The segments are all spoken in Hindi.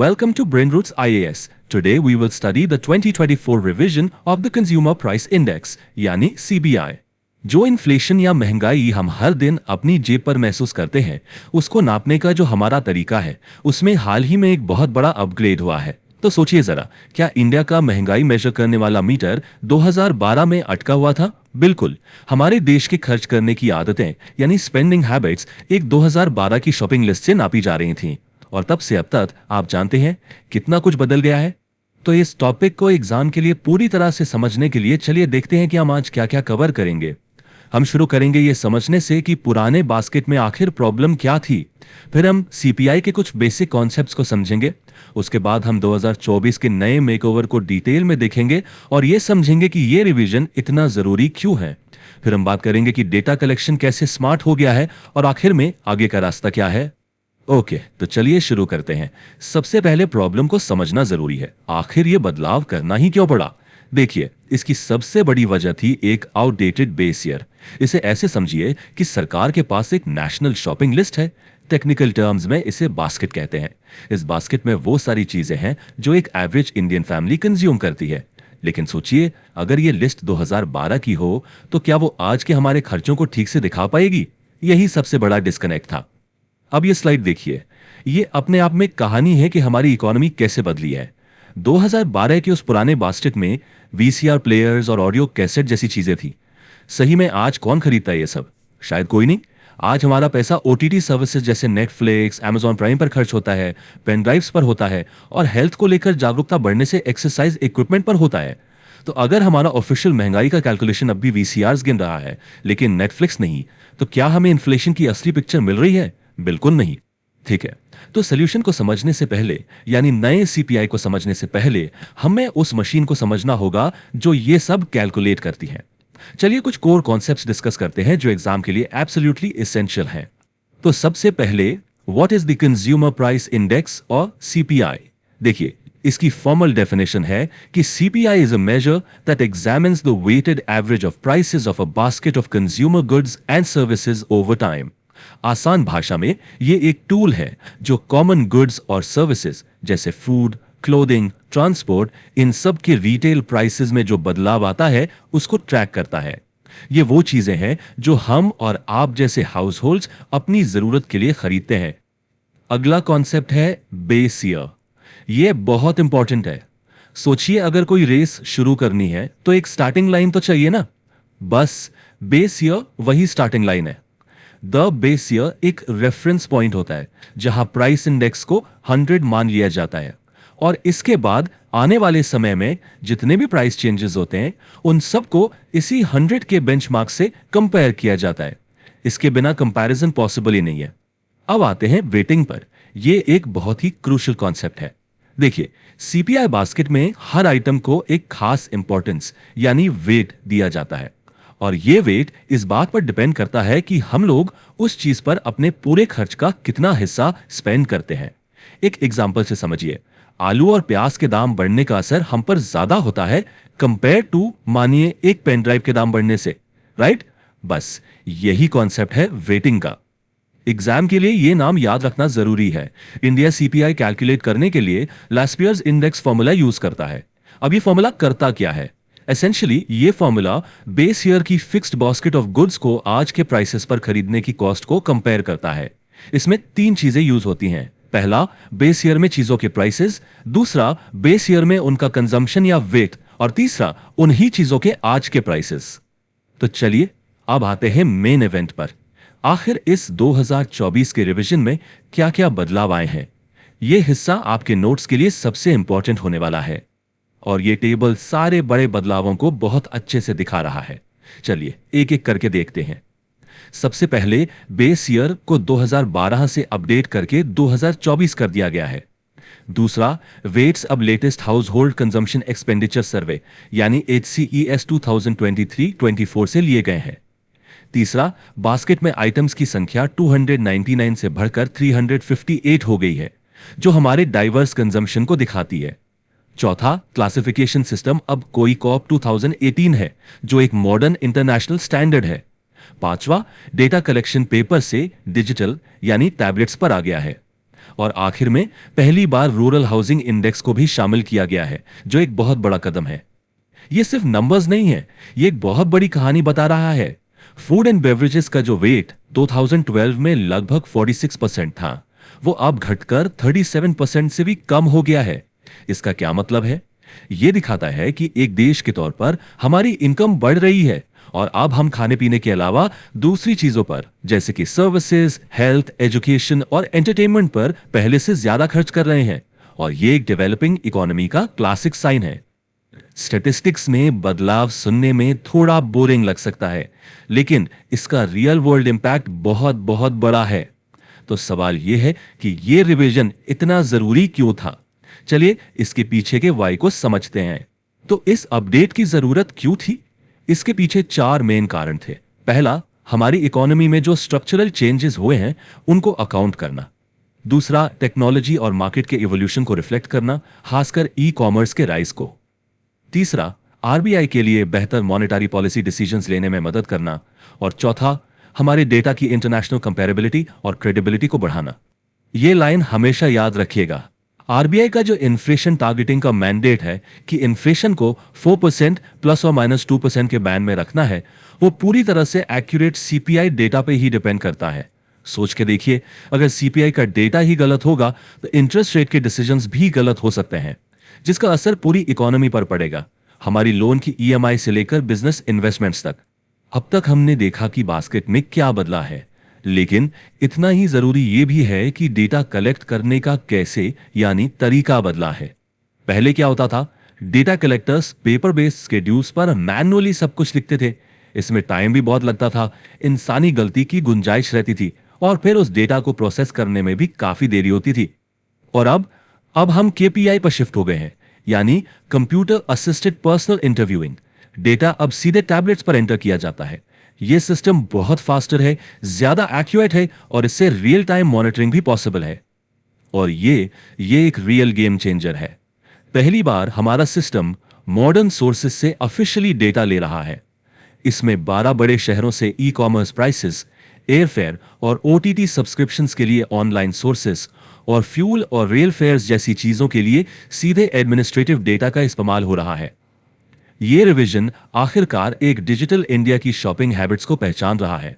Welcome to BrainRoots IAS. Today we will study the 2024 revision of the Consumer Price Index यानी CPI. जो इन्फ्लेशन या महंगाई हम हर दिन अपनी जेब पर महसूस करते हैं, उसको नापने का जो हमारा तरीका है, उसमें हाल ही में एक बहुत बड़ा अपग्रेड हुआ है. तो सोचिए जरा, क्या इंडिया का महंगाई मेजर करने वाला मीटर 2012 में अटका हुआ था? बिल्कुल. हमारे देश के खर्च करने की आदतें यानी स्पेंडिंग हैबिट्स एक 2012 की शॉपिंग लिस्ट से नापी जा रही थीं. और तब से अब तक आप जानते हैं कितना कुछ बदल गया है. तो इस टॉपिक को एग्जाम के लिए पूरी तरह से समझने के लिए चलिए देखते हैं कि हम आज क्या क्या कवर करेंगे. हम शुरू करेंगे ये समझने से कि पुराने बास्केट में आखिर प्रॉब्लम क्या थी. फिर हम सीपीआई के कुछ बेसिक कॉन्सेप्ट्स को समझेंगे. उसके बाद हम 2024 के नए मेकओवर को डिटेल में देखेंगे और ये समझेंगे कि ये रिवीजन इतना जरूरी क्यों है. फिर हम बात करेंगे कि डेटा कलेक्शन कैसे स्मार्ट हो गया है और आखिर में आगे का रास्ता क्या है. ओके, तो चलिए शुरू करते हैं. सबसे पहले प्रॉब्लम को समझना जरूरी है. आखिर ये बदलाव करना ही क्यों पड़ा? देखिए, इसकी सबसे बड़ी वजह थी एक आउटडेटेड बेस ईयर. इसे ऐसे समझिए कि सरकार के पास एक नेशनल शॉपिंग लिस्ट है. टेक्निकल टर्म्स में इसे बास्केट कहते हैं. इस बास्केट में वो सारी चीजें हैं जो एक एवरेज इंडियन फैमिली कंज्यूम करती है. लेकिन सोचिए, अगर ये लिस्ट 2012 की हो तो क्या वो आज के हमारे खर्चों को ठीक से दिखा पाएगी? यही सबसे बड़ा डिस्कनेक्ट था. अब ये स्लाइड देखिए. ये अपने आप में कहानी है कि हमारी इकोनॉमी कैसे बदली है. 2012 के उस पुराने बास्केट में वीसीआर प्लेयर्स और ऑडियो कैसेट जैसी चीजें थी. सही में आज कौन खरीदता है ये सब? शायद कोई नहीं. आज हमारा पैसा ओटीटी सर्विसेज जैसे नेटफ्लिक्स, Amazon प्राइम पर खर्च होता है, पेन ड्राइव्स पर होता है और हेल्थ को लेकर जागरूकता बढ़ने से एक्सरसाइज इक्विपमेंट पर होता है. तो अगर हमारा ऑफिशियल महंगाई का कैलकुलेशन अब भी वीसीआर्स गिन रहा है लेकिन नेटफ्लिक्स नहीं, तो क्या हमें इन्फ्लेशन की असली पिक्चर मिल रही है? बिल्कुल नहीं. ठीक है, तो सोल्यूशन को समझने से पहले यानी नए सीपीआई को समझने से पहले हमें उस मशीन को समझना होगा जो ये सब कैलकुलेट करती है. चलिए कुछ कोर कॉन्सेप्ट्स डिस्कस करते हैं जो एग्जाम के लिए एब्सोल्युटली एसेंशियल हैं. तो सबसे पहले, what is the consumer price index और सीपीआई? देखिए, इसकी फॉर्मल डेफिनेशन है कि CPI is a measure that examines the weighted average of prices of a basket of consumer goods and services over time. आसान भाषा में ये एक टूल है जो कॉमन गुड्स और सर्विसेज जैसे फूड, क्लोथिंग, ट्रांसपोर्ट, इन सब के रिटेल प्राइसेस में जो बदलाव आता है उसको ट्रैक करता है. ये वो चीजें हैं जो हम और आप जैसे हाउस होल्ड्स अपनी जरूरत के लिए खरीदते हैं. अगला कॉन्सेप्ट है बेस ईयर. ये बहुत इंपॉर्टेंट है. सोचिए, अगर कोई रेस शुरू करनी है तो एक स्टार्टिंग लाइन तो चाहिए ना. बस बेस ईयर वही स्टार्टिंग लाइन है. द बेस ईयर एक रेफरेंस पॉइंट होता है जहां प्राइस इंडेक्स को 100 मान लिया जाता है और इसके बाद आने वाले समय में जितने भी प्राइस चेंजेस होते हैं उन सबको इसी 100 के बेंचमार्क से कंपेयर किया जाता है. इसके बिना कंपैरिजन पॉसिबल ही नहीं है. अब आते हैं वेटिंग पर. यह एक बहुत ही क्रूशियल कॉन्सेप्ट है. देखिए, सीपीआई बास्केट में हर आइटम को एक खास इंपॉर्टेंस यानी वेट दिया जाता है और ये वेट इस बात पर डिपेंड करता है कि हम लोग उस चीज पर अपने पूरे खर्च का कितना हिस्सा स्पेंड करते हैं. एक एग्जांपल से समझिए. आलू और प्याज के दाम बढ़ने का असर हम पर ज्यादा होता है कंपेयर टू मानिए एक पेन ड्राइव के दाम बढ़ने से. राइट? बस यही कॉन्सेप्ट है वेटिंग का. एग्जाम के लिए ये नाम याद रखना जरूरी है. इंडिया सीपीआई कैलकुलेट करने के लिए लास्पियर्स इंडेक्स फॉर्मूला यूज करता है. अब ये फॉर्मूला करता क्या है? एसेंशियली ये फॉर्मूला बेस ईयर की फिक्स्ड बास्केट ऑफ गुड्स को आज के प्राइसेस पर खरीदने की कॉस्ट को कंपेयर करता है. इसमें 3 चीजें यूज होती हैं. पहला, बेस ईयर में चीजों के प्राइसेस. दूसरा, बेस ईयर में उनका कंजम्पशन या वेट. और तीसरा, उन्हीं चीजों के आज के प्राइसेस. तो चलिए अब आते हैं मेन इवेंट पर. आखिर इस 2024 के रिवीजन में क्या क्या बदलाव आए हैं? यह हिस्सा आपके नोट्स के लिए सबसे इंपॉर्टेंट होने वाला है और ये टेबल सारे बड़े बदलावों को बहुत अच्छे से दिखा रहा है. चलिए एक एक करके देखते हैं. सबसे पहले, बेस ईयर को 2012 से अपडेट करके 2024 कर दिया गया है. दूसरा, वेट्स अब latest house hold consumption expenditure सर्वे यानी HCES 2023-24 से लिए गए हैं. तीसरा, बास्केट में आइटम्स की संख्या 299 से बढ़कर 358 हो गई है जो हमारे डाइवर्स कंजम्पशन को दिखाती है. चौथा, क्लासिफिकेशन सिस्टम अब कोई कॉप 2018 है जो एक मॉडर्न इंटरनेशनल स्टैंडर्ड है. पांचवा, डेटा कलेक्शन पेपर से डिजिटल यानी टैबलेट्स पर आ गया है. और आखिर में पहली बार रूरल हाउसिंग इंडेक्स को भी शामिल किया गया है, जो एक बहुत बड़ा कदम है। ये सिर्फ नंबर्स नहीं है, ये एक बहुत बड़ी कहानी बता रहा है। फूड एंड बेवरेजेस का जो वेट 2012 में लगभग 46% था, वो अब घटकर 37% से भी कम हो गया है। इसका क्या मतलब है? ये दिखाता है कि एक देश के तौर पर हमारी इनकम बढ़ रही है और अब हम खाने पीने के अलावा दूसरी चीजों पर, जैसे कि सर्विसेज, हेल्थ, एजुकेशन और एंटरटेनमेंट पर पहले से ज्यादा खर्च कर रहे हैं। और ये एक डेवलपिंग इकोनॉमी का क्लासिक साइन है। स्टैटिस्टिक्स में बदलाव सुनने में थोड़ा बोरिंग लग सकता है, लेकिन इसका रियल वर्ल्ड इंपैक्ट बहुत बहुत बड़ा है। तो सवाल यह है कि यह रिवीजन इतना जरूरी क्यों था? चलिए इसके पीछे के वाई को समझते हैं। तो इस अपडेट की जरूरत क्यों थी? इसके पीछे 4 मेन कारण थे। पहला, हमारी इकोनॉमी में जो स्ट्रक्चरल चेंजेस हुए हैं उनको अकाउंट करना। दूसरा, टेक्नोलॉजी और मार्केट के इवोल्यूशन को रिफ्लेक्ट करना, खासकर ई कॉमर्स के राइज को। तीसरा, आरबीआई के लिए बेहतर मॉनेटरी पॉलिसी डिसीजंस लेने में मदद करना। और चौथा, हमारे डेटा की इंटरनेशनल कंपैरेबिलिटी और क्रेडिबिलिटी को बढ़ाना। यह लाइन हमेशा याद रखिएगा। आरबीआई का जो इन्फ्लेशन टारगेटिंग का मैंडेट है कि इन्फ्लेशन को 4% ±2% के बैंड में रखना है, वो पूरी तरह से एक्यूरेट सीपीआई डेटा पे ही डिपेंड करता है। सोच के देखिए, अगर सीपीआई का डेटा ही गलत होगा तो इंटरेस्ट रेट के डिसीजंस भी गलत हो सकते हैं, जिसका असर पूरी इकोनॉमी पर पड़ेगा, हमारी लोन की ईएमआई से लेकर बिजनेस इन्वेस्टमेंट्स तक। अब तक हमने देखा कि बास्केट में क्या बदला है, लेकिन इतना ही जरूरी यह भी है कि डेटा कलेक्ट करने का कैसे यानी तरीका बदला है। पहले क्या होता था? Data collectors paper based schedules पर मैन्युअली सब कुछ लिखते थे। इसमें टाइम भी बहुत लगता था, इंसानी गलती की गुंजाइश रहती थी और फिर उस डेटा को प्रोसेस करने में भी काफी देरी होती थी। और अब हम केपीआई पर शिफ्ट हो गए हैं, यानी computer assisted personal interviewing. Data अब सीधे टैबलेट्स पर एंटर किया जाता है। यह सिस्टम बहुत फास्टर है, ज्यादा एक्यूरेट है और इससे रियल टाइम मॉनिटरिंग भी पॉसिबल है। और ये एक रियल गेम चेंजर है। पहली बार हमारा सिस्टम मॉडर्न सोर्सेस से ऑफिशियली डेटा ले रहा है। इसमें 12 बड़े शहरों से ई कॉमर्स प्राइसेस, एयरफेयर और ओटीटी सब्सक्रिप्शंस के लिए ऑनलाइन सोर्सेस और फ्यूल और रेल फेयर्स जैसी चीजों के लिए सीधे एडमिनिस्ट्रेटिव डेटा का इस्तेमाल हो रहा है। ये रिवीजन आखिरकार एक डिजिटल इंडिया की शॉपिंग हैबिट्स को पहचान रहा है।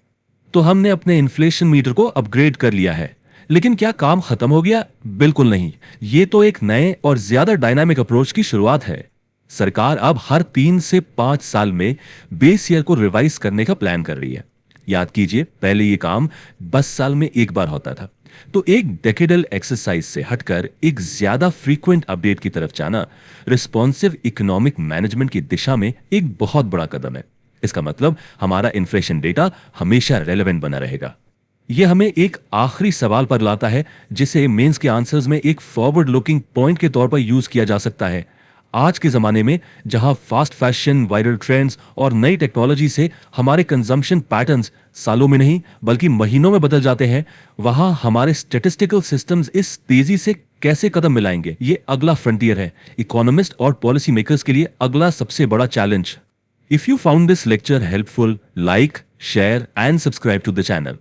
तो हमने अपने इन्फ्लेशन मीटर को अपग्रेड कर लिया है, लेकिन क्या काम खत्म हो गया? बिल्कुल नहीं। ये तो एक नए और ज्यादा डायनामिक अप्रोच की शुरुआत है। सरकार अब हर 3 से 5 साल में बेस ईयर को रिवाइज करने का प्लान कर रही है। याद कीजिए, पहले ये काम 10 साल में एक बार होता था। तो एक डेकेडल एक्सरसाइज से हटकर एक ज्यादा फ्रीक्वेंट अपडेट की तरफ जाना रिस्पॉन्सिव इकोनॉमिक मैनेजमेंट की दिशा में एक बहुत बड़ा कदम है। इसका मतलब हमारा इन्फ्लेशन डेटा हमेशा रेलेवेंट बना रहेगा। यह हमें एक आखिरी सवाल पर लाता है, जिसे मेंस के आंसर्स में एक फॉरवर्ड लुकिंग पॉइंट के तौर पर यूज किया जा सकता है। आज के जमाने में जहां फास्ट फैशन, वायरल ट्रेंड्स और नई टेक्नोलॉजी से हमारे कंजम्पशन पैटर्न्स सालों में नहीं बल्कि महीनों में बदल जाते हैं, वहां हमारे स्टैटिस्टिकल सिस्टम्स इस तेजी से कैसे कदम मिलाएंगे, ये अगला फ्रंटियर है। इकोनॉमिस्ट और पॉलिसी मेकर्स के लिए अगला सबसे बड़ा challenge. If you found this lecture helpful, like, share and subscribe to the channel.